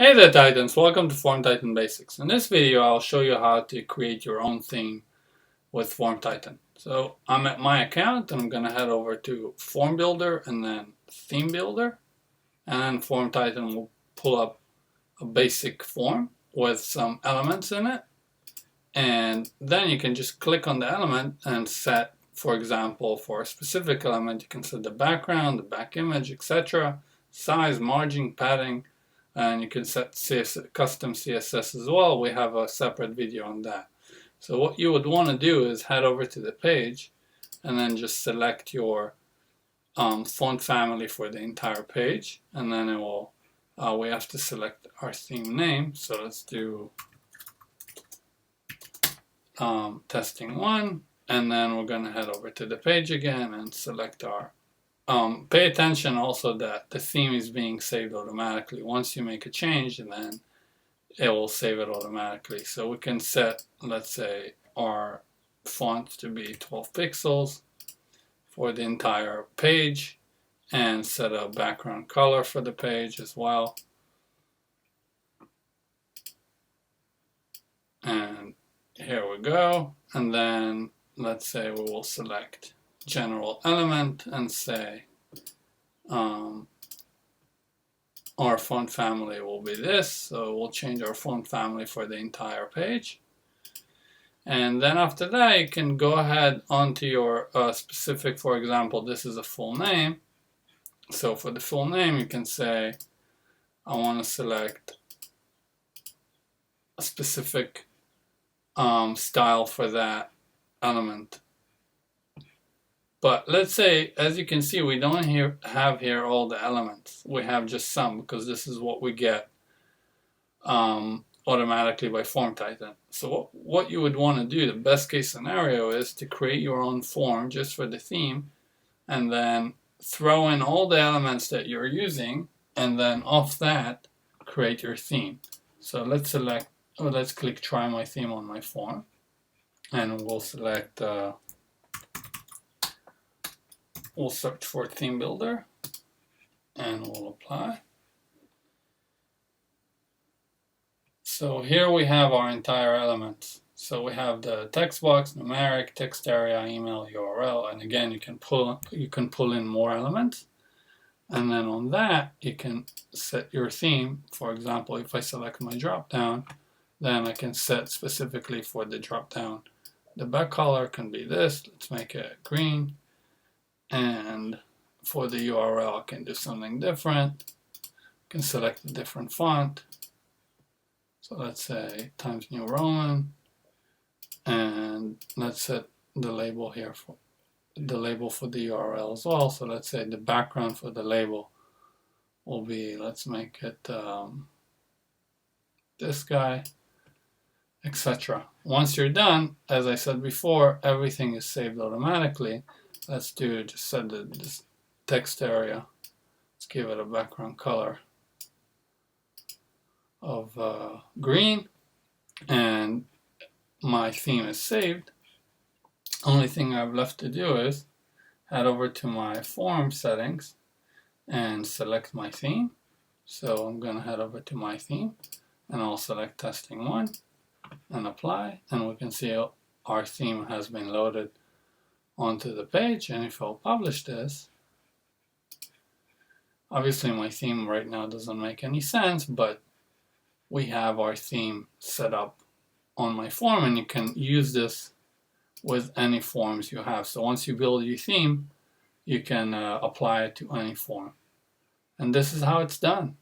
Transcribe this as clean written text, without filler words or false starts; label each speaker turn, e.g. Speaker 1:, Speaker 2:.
Speaker 1: Hey there Titans, welcome to FormTitan Basics. In this video I'll show you how to create your own theme with FormTitan. So I'm at my account and I'm going to head over to Form Builder and then Theme Builder, and then FormTitan will pull up a basic form with some elements in it, and then you can just click on the element and set, for example, for a specific element you can set the background, the back image, etc., size, margin, padding, and you can set custom CSS as well. We have a separate video on that. So what you would want to do is head over to the page and then just select your font family for the entire page, and then it will we have to select our theme name. So let's do testing 1, and then we're going to head over to the page again and select our pay attention also that the theme is being saved automatically. Once you make a change, and then it will save it automatically. So we can set, let's say, our font to be 12 pixels for the entire page, and set a background color for the page as well. And here we go. And then let's say we will select general element and say our font family will be this. So we'll change our font family for the entire page. And then after that you can go ahead onto your specific, for example, this is a full name. So for the full name you can say I want to select a specific style for that element. But let's say, as you can see, we don't have here all the elements. We have just some, because this is what we get automatically by FormTitan. So what you would want to do, the best case scenario, is to create your own form just for the theme, and then throw in all the elements that you're using, and then off that, create your theme. So let's select, let's click Try My Theme on my form, and we'll select we'll search for Theme Builder and we'll apply. So here we have our entire elements. So we have the text box, numeric, text area, email, URL, and again you can pull in more elements. And then on that you can set your theme. For example, if I select my drop down, then I can set specifically for the drop down. The back color can be this. Let's make it green. And for the URL, I can do something different. I can select a different font. So let's say Times New Roman. And let's set the label here for the label for the URL as well. So let's say the background for the label will be, let's make it this guy, etc. Once you're done, as I said before, everything is saved automatically. Let's just set this text area. Let's give it a background color of green, and my theme is saved. Only thing I've left to do is head over to my form settings and select my theme. So I'm going to head over to my theme and I'll select testing 1 and apply, and we can see our theme has been loaded onto the page. And if I'll publish this, obviously my theme right now doesn't make any sense, but we have our theme set up on my form, and you can use this with any forms you have. So once you build your theme, you can apply it to any form. And this is how it's done.